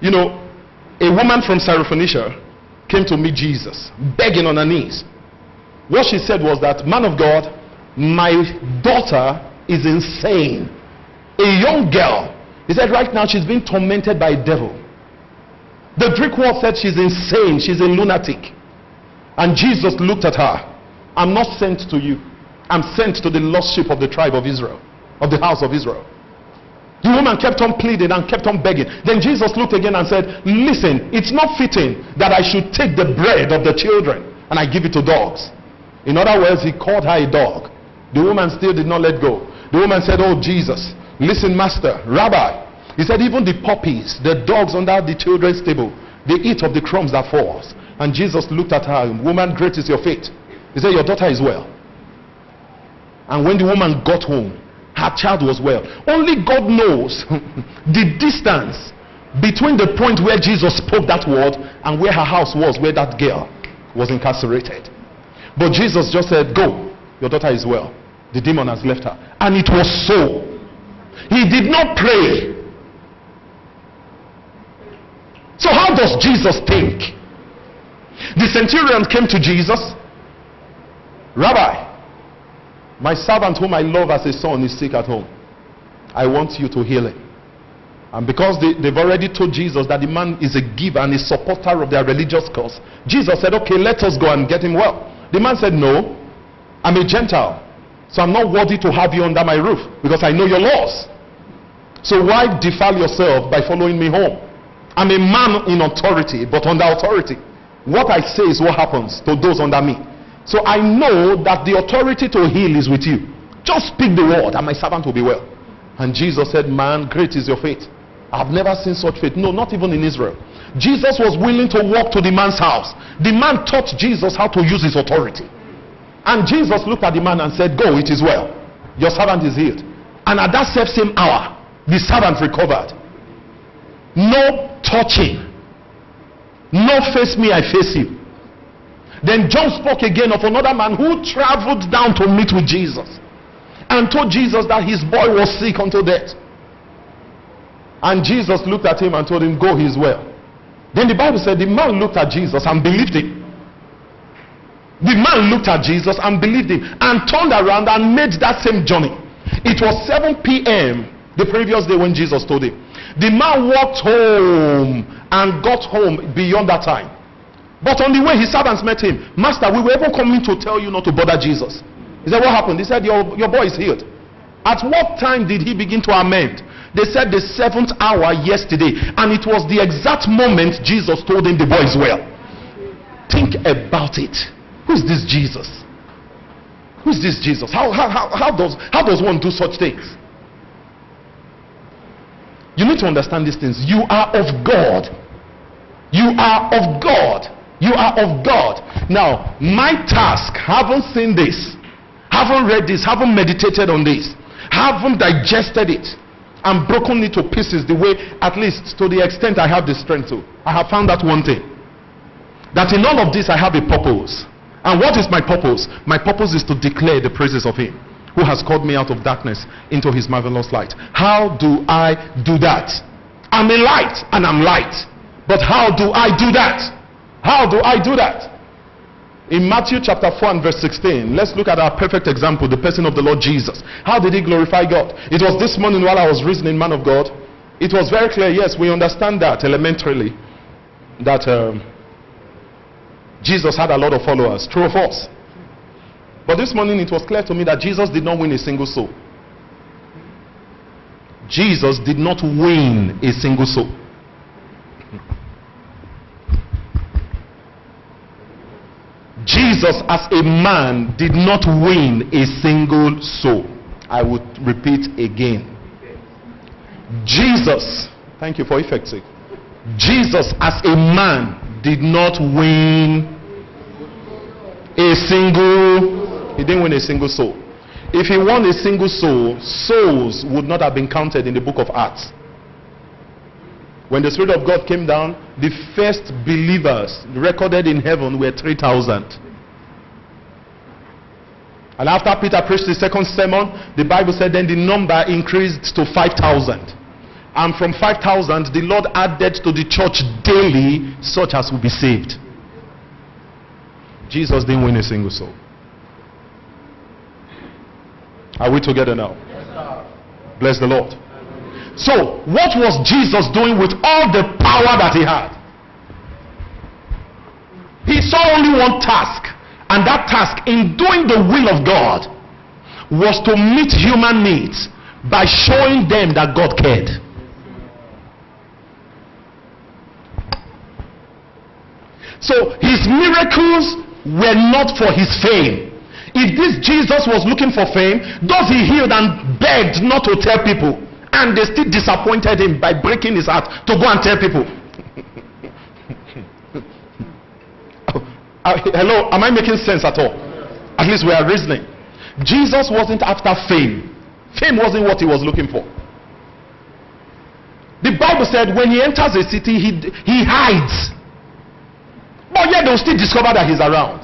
You know, a woman from Syrophoenicia came to meet Jesus, begging on her knees. What she said was that, man of God, my daughter is insane. A young girl. He said right now she's being tormented by a devil. The Greek word said she's insane, she's a lunatic. And Jesus looked at her. I'm not sent to you. I'm sent to the lost sheep of the tribe of Israel, of the house of Israel. The woman kept on pleading and kept on begging. Then Jesus looked again and said, listen, it's not fitting that I should take the bread of the children and I give it to dogs. In other words, he called her a dog. The woman still did not let go. The woman said, oh Jesus, listen master, rabbi. He said, even the puppies, the dogs under the children's table, they eat of the crumbs that falls. And Jesus looked at her, woman, great is your faith. He said, your daughter is well. And when the woman got home, her child was well. Only God knows the distance between the point where Jesus spoke that word and where her house was, where that girl was incarcerated. But Jesus just said, go, your daughter is well. The demon has left her. And it was so. He did not pray. So how does Jesus think? The centurion came to Jesus. Rabbi, my servant whom I love as a son is sick at home. I want you to heal him. And because they've already told Jesus that the man is a giver and a supporter of their religious cause, Jesus said, okay, let us go and get him well. The man said, no, I'm a Gentile, so I'm not worthy to have you under my roof because I know your laws. So why defile yourself by following me home? I'm a man in authority, but under authority. What I say is what happens to those under me. So I know that the authority to heal is with you. Just speak the word and my servant will be well. And Jesus said, man, great is your faith. I've never seen such faith. No, not even in Israel. Jesus was willing to walk to the man's house. The man taught Jesus how to use his authority. And Jesus looked at the man and said, go, it is well. Your servant is healed. And at that same hour, the servant recovered. No touching. No face me, I face you. Then John spoke again of another man who traveled down to meet with Jesus and told Jesus that his boy was sick unto death. And Jesus looked at him and told him, go, he is well. Then the Bible said the man looked at Jesus and believed him. The man looked at Jesus and believed him and turned around and made that same journey. It was 7 p.m. the previous day when Jesus told him. The man walked home and got home beyond that time. But on the way, his servants met him. Master, we were even coming to tell you not to bother Jesus. He said, what happened? He said, your boy is healed. At what time did he begin to amend? They said the 7th hour yesterday. And it was the exact moment Jesus told him the boy is well. Think about it. Who's this Jesus? Who's this Jesus? How does one do such things? You need to understand these things. You are of God. You are of God. You are of God. Now, my task, haven't seen this, haven't read this, haven't meditated on this, haven't digested it and broken it to pieces the way, at least to the extent I have the strength to. I have found that one thing, that in all of this I have a purpose. And what is my purpose? My purpose is to declare the praises of him who has called me out of darkness into his marvelous light. How do I do that? I'm a light and I'm light. But how do I do that? How do I do that? In Matthew chapter 4 and verse 16, let's look at our perfect example, the person of the Lord Jesus. How did he glorify God? It was this morning while I was reasoning, man of God. It was very clear, yes, we understand that elementarily, that Jesus had a lot of followers, true or false? But this morning it was clear to me that Jesus did not win a single soul. Jesus did not win a single soul. Jesus as a man did not win a single soul. I would repeat again. Jesus, thank you for effect's sake. Jesus as a man did not win a single, he didn't win a single soul. If he won a single soul, souls would not have been counted in the book of Acts. When the Spirit of God came down, the first believers recorded in heaven were 3,000. And after Peter preached the second sermon, the Bible said then the number increased to 5,000. And from 5,000, the Lord added to the church daily such as will be saved. Jesus didn't win a single soul. Are we together now? Yes, bless the Lord. So, what was Jesus doing with all the power that he had? He saw only one task, and that task in doing the will of God was to meet human needs by showing them that God cared. So his miracles were not for his fame. If this Jesus was looking for fame, those he healed and begged not to tell people, and they still disappointed him by breaking his heart to go and tell people. Hello, am I making sense at all? At least we are reasoning. Jesus wasn't after fame. Fame wasn't what he was looking for. The Bible said when he enters a city, he hides. But yet they'll still discover that he's around.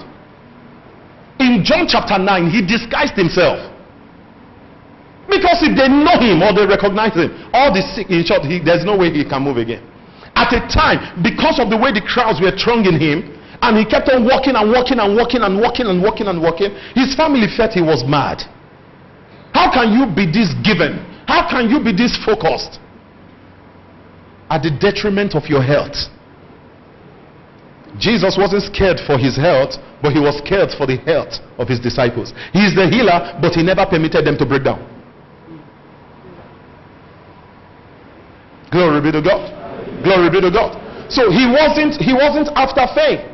In John chapter 9, he disguised himself. Because if they know him or they recognize him, all the sick, in short, there's no way he can move again. At a time, because of the way the crowds were thronging him, and he kept on walking and walking and walking and walking and walking and walking, his family felt he was mad. How can you be this given? How can you be this focused? At the detriment of your health. Jesus wasn't scared for his health, but he was scared for the health of his disciples. He is the healer, but he never permitted them to break down. Glory be to God. Glory be to God. So he wasn't after fame.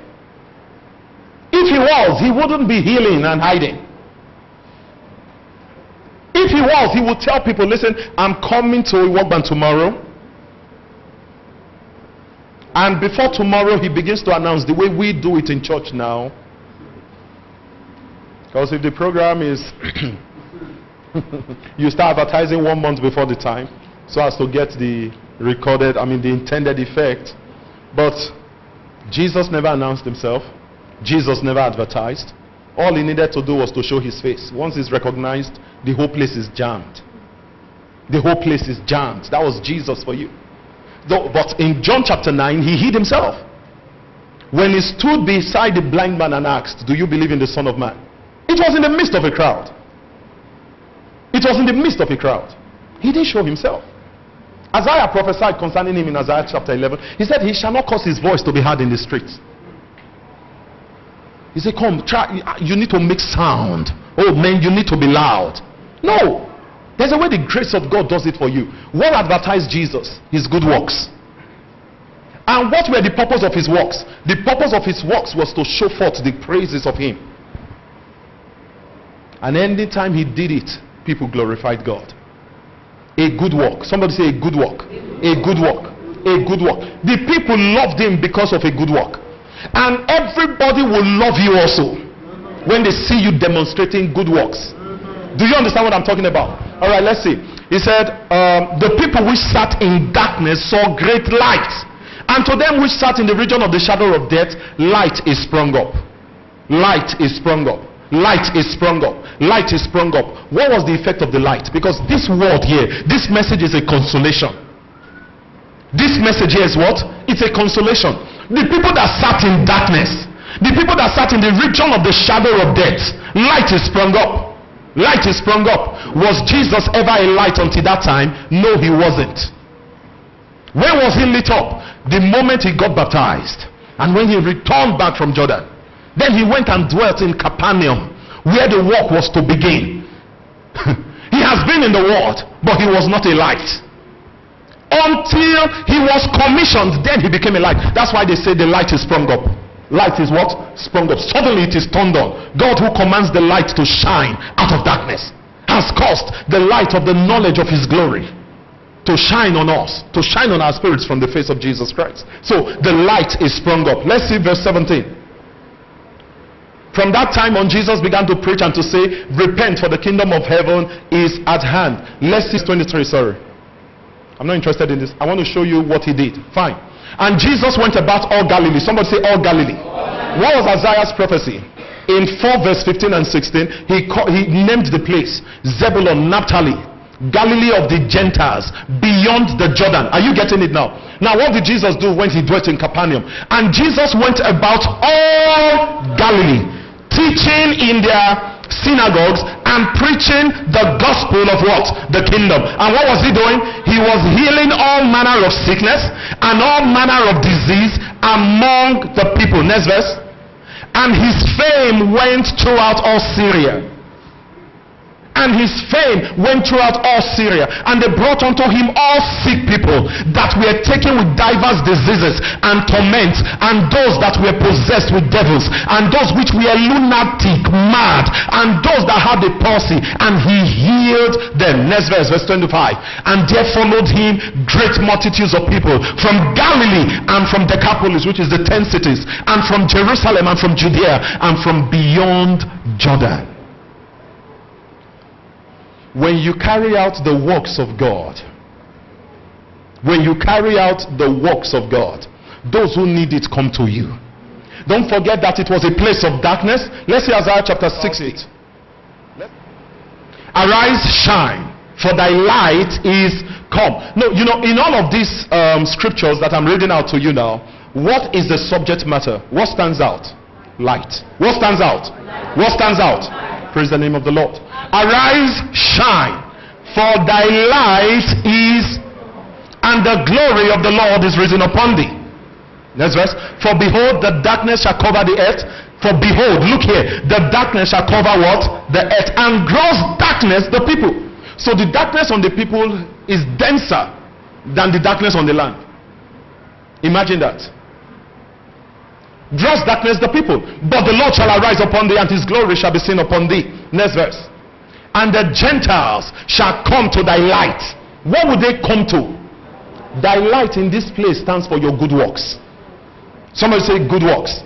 If he was, he wouldn't be healing and hiding. If he was, he would tell people, listen, I'm coming to a work ban tomorrow. And before tomorrow, he begins to announce the way we do it in church now. Because if the program is you start advertising 1 month before the time so as to get the the intended effect. But Jesus never announced himself. Jesus never advertised. All he needed to do was to show his face. Once he's recognized, the whole place is jammed. The whole place is jammed. That was Jesus for you. But in John chapter 9, he hid himself. When he stood beside the blind man and asked, do you believe in the Son of Man? It was in the midst of a crowd. It was in the midst of a crowd. He didn't show himself. Isaiah prophesied concerning him in Isaiah chapter 11. He said, he shall not cause his voice to be heard in the streets. He said, come, try, you need to make sound. Oh man, you need to be loud. No. There's a way the grace of God does it for you. What advertised Jesus? His good works. And what were the purpose of his works? The purpose of his works was to show forth the praises of him. And anytime he did it, people glorified God. A good work. Somebody say a good work. A good work. A good work. The people loved him because of a good work. And everybody will love you also when they see you demonstrating good works. Do you understand what I'm talking about? All right, let's see. He said, the people which sat in darkness saw great light. And to them which sat in the region of the shadow of death, light is sprung up. Light is sprung up. Light is sprung up. Light is sprung up. What was the effect of the light? Because this word here, this message is a consolation. This message here is what? It's a consolation. The people that sat in darkness, the people that sat in the region of the shadow of death, light is sprung up. Light is sprung up. Was Jesus ever a light until that time? No, he wasn't. When was he lit up? The moment he got baptized, and when he returned back from Jordan. Then he went and dwelt in Capernaum, where the work was to begin. He has been in the world, but he was not a light. Until he was commissioned, then he became a light. That's why they say the light is sprung up. Light is what? Sprung up. Suddenly it is turned on. God, who commands the light to shine out of darkness, has caused the light of the knowledge of his glory to shine on us, to shine on our spirits from the face of Jesus Christ. So the light is sprung up. Let's see verse 17. From that time on, Jesus began to preach and to say, repent, for the kingdom of heaven is at hand. Let's see 23, sorry. I'm not interested in this. I want to show you what he did. Fine. And Jesus went about all Galilee. Somebody say all Galilee. What was Isaiah's prophecy? In 4 verse 15 and 16, he named the place Zebulun, Naphtali, Galilee of the Gentiles, beyond the Jordan. Are you getting it now? Now, what did Jesus do when he dwelt in Capernaum? And Jesus went about all Galilee, teaching in their synagogues and preaching the gospel of what? The kingdom. And what was he doing? He was healing all manner of sickness and all manner of disease among the people. Next verse. And his fame went throughout all Syria. And his fame went throughout all Syria. And they brought unto him all sick people that were taken with divers diseases and torments, and those that were possessed with devils, and those which were lunatic, mad, and those that had the palsy, and he healed them. Next verse, verse 25. And there followed him great multitudes of people from Galilee and from Decapolis, which is the 10 cities, and from Jerusalem and from Judea and from beyond Jordan. When you carry out the works of God, when you carry out the works of God, those who need it come to you. Don't forget that it was a place of darkness. Let's see Isaiah chapter 60. Arise, shine, for thy light is come. No, you know, in all of these scriptures that I'm reading out to you now, what is the subject matter? What stands out? Light. What stands out? What stands out? Praise the name of the Lord. Arise, shine, for thy light is, and the glory of the Lord is risen upon thee. Next verse. For behold, the darkness shall cover the earth. For behold, look here, the darkness shall cover what? The earth, and gross darkness the people. So the darkness on the people is denser than the darkness on the land. Imagine that. Gross darkness the people, but the Lord shall arise upon thee, and his glory shall be seen upon thee. Next verse. And the Gentiles shall come to thy light. What would they come to? Thy light in this place stands for your good works. Somebody say good works.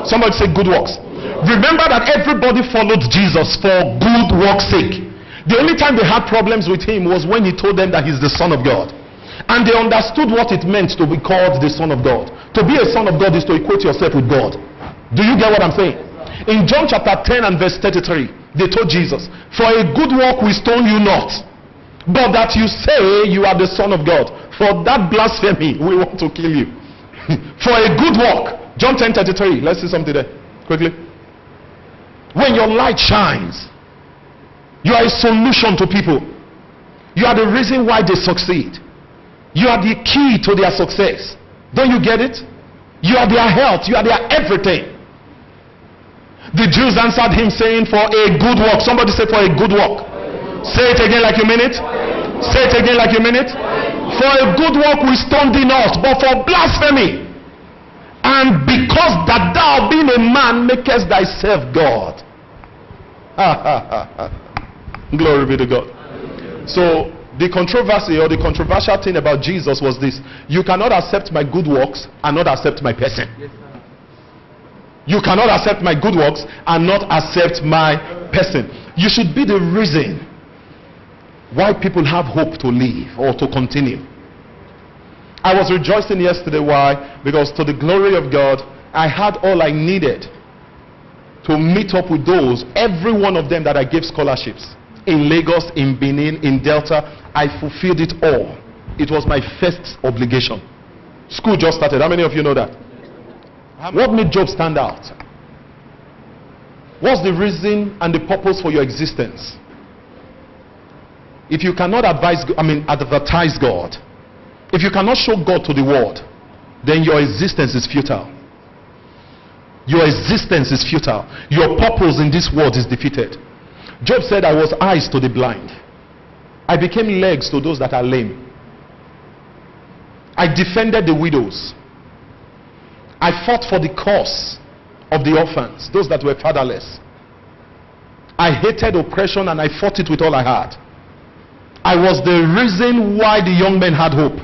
Somebody say good works. Remember that everybody followed Jesus for good works' sake. The only time they had problems with him was when he told them that he's the Son of God. And they understood what it meant to be called the Son of God. To be a son of God is to equate yourself with God. Do you get what I'm saying? In John chapter 10 and verse 33, they told Jesus, for a good work we stone you not, but that you say you are the Son of God. For that blasphemy we want to kill you. For a good work. John 10:33. Let's see something there quickly. When your light shines, you are a solution to people. You are the reason why they succeed. You are the key to their success. Don't you get it? You are their health. You are their everything. The Jews answered him saying, for a good work. Somebody say, for a good work. Say it again like you mean it. Say it again like you mean it. For a good work we stone thee not, but for blasphemy. And because that thou being a man makest thyself God. Glory be to God. So the controversy or the controversial thing about Jesus was this: you cannot accept my good works and not accept my person. Yes, you cannot accept my good works and not accept my person. You should be the reason why people have hope to live or to continue. I was rejoicing yesterday. Why? Because to the glory of God, I had all I needed to meet up with those, every one of them that I gave scholarships. In Lagos, in Benin, in Delta, I fulfilled it all. It was my first obligation. School just started. How many of you know that? What made Job stand out? What's the reason and the purpose for your existence? If you cannot advertise God, if you cannot show God to the world, then your existence is futile. Your existence is futile. Your purpose in this world is defeated. Job said, I was eyes to the blind. I became legs to those that are lame. I defended the widows. I fought for the cause of the orphans, those that were fatherless. I hated oppression and I fought it with all I had. I was the reason why the young men had hope.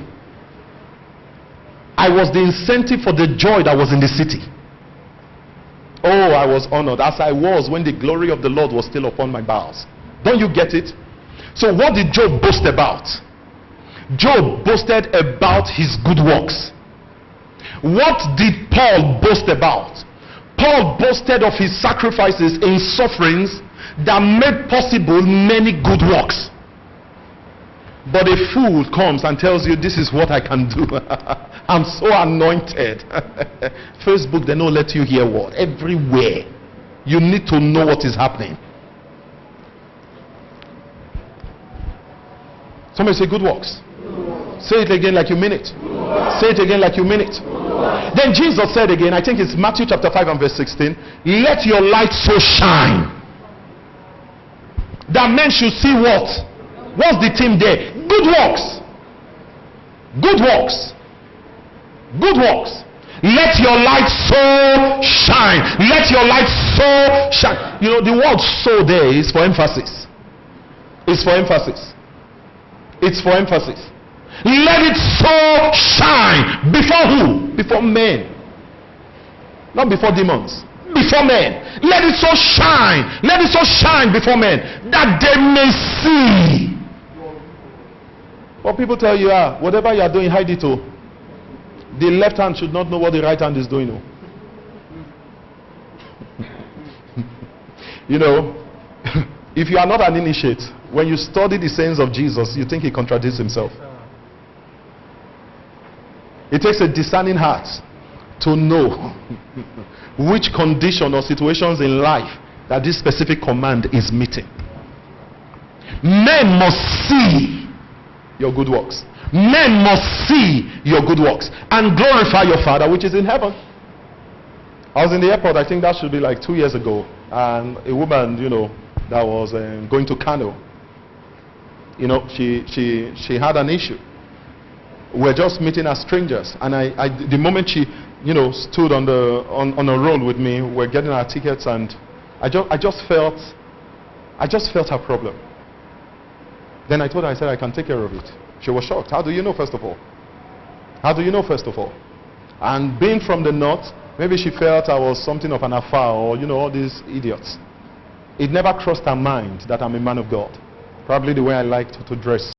I was the incentive for the joy that was in the city. Oh, I was honored as I was when the glory of the Lord was still upon my bowels. Don't you get it? So what did Job boast about? Job boasted about his good works. What did Paul boast about? Paul boasted of his sacrifices in sufferings that made possible many good works. But a fool comes and tells you, this is what I can do. I'm so anointed. Facebook, they don't let you hear what? Everywhere. You need to know what is happening. Somebody say good works. Say it again like you mean it. Say it again like you mean it. Then Jesus said again, I think it's Matthew chapter 5 and verse 16, let your light so shine that men should see what? What's the theme there? Good works. Good works. Good works. Let your light so shine. Let your light so shine. You know, the word so there is for emphasis. It's for emphasis. It's for emphasis. Let it so shine. Before who? Before men. Not before demons. Before men. Let it so shine. Let it so shine before men that they may see. But people tell you, whatever you are doing, hide it. Oh. The left hand should not know what the right hand is doing. Oh. You know, if you are not an initiate, when you study the sayings of Jesus, you think he contradicts himself. It takes a discerning heart to know which condition or situations in life that this specific command is meeting. Men must see your good works. Men must see your good works and glorify your Father which is in heaven. I was in the airport, I think that should be like 2 years ago, and a woman, you know, that was going to Kano, you know, she had an issue. We're just meeting as strangers, and I the moment she, you know, stood on a road with me, we're getting our tickets, and I just felt her problem. Then I told her, I said, I can take care of it. She was shocked. How do you know, first of all? How do you know, first of all? And being from the north, maybe she felt I was something of an afar, or, you know, all these idiots. It never crossed her mind that I'm a man of God. Probably the way I liked to dress.